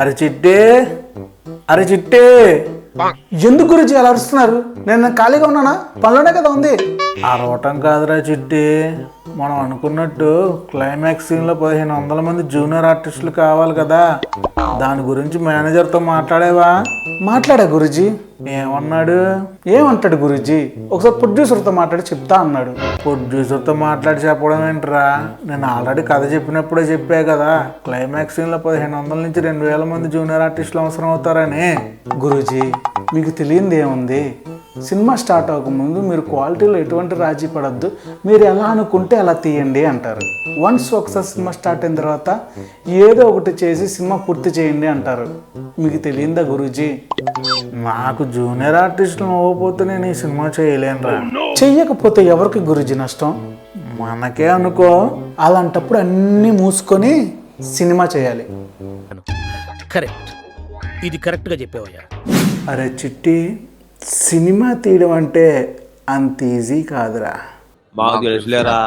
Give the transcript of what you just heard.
అరే చిట్టే, అరే చిట్టే, ఎందుకు గురించి అలా అరుస్తున్నారు? నేను ఖాళీగా ఉన్నానా? పనిలోనే కదా ఉంది. అరవటం కాదురా చిట్టి, మనం అనుకున్నట్టు క్లైమాక్స్ సీన్లో 1500 మంది జూనియర్ ఆర్టిస్టులు కావాలి కదా, దాని గురించి మేనేజర్తో మాట్లాడేవా? మాట్లాడా గురూజీ. ఏమన్నాడు? ఏమంటాడు గురూజీ? ఒకసారి ప్రొడ్యూసర్తో మాట్లాడి చెప్తా అన్నాడు. ప్రొడ్యూసర్తో మాట్లాడి చెప్పడం ఏంట్రా, నేను ఆల్రెడీ కథ చెప్పినప్పుడే చెప్పా కదా, క్లైమాక్స్ సీన్లో 1500 నుంచి 2000 మంది జూనియర్ ఆర్టిస్టులు అవసరం అవుతారని. గురూజీ, మీకు తెలియంది ఏముంది? సినిమా స్టార్ట్ అవ్వకముందు మీరు క్వాలిటీలో ఎటువంటి రాజీ పడద్దు, మీరు ఎలా అనుకుంటే అలా తీయండి అంటారు. వన్స్ ఒకసారి సినిమా స్టార్ట్ అయిన తర్వాత ఏదో ఒకటి చేసి సినిమా పూర్తి చేయండి అంటారు. మీకు తెలియందా గురూజీ? నాకు జూనియర్ ఆర్టిస్టులు అవ్వకపోతే నేను ఈ సినిమా చేయలేనురా. చెయ్యకపోతే ఎవరికి గురూజీ నష్టం? మనకే అనుకో. అలాంటప్పుడు అన్నీ మూసుకొని సినిమా చేయాలి. కరెక్ట్, ఇది కరెక్ట్గా చెప్పావయ్యా. అరే చిట్టి, సినిమా తీయడం అంటే అంత ఈజీ కాదురా. మాకు తెలుసులేరా.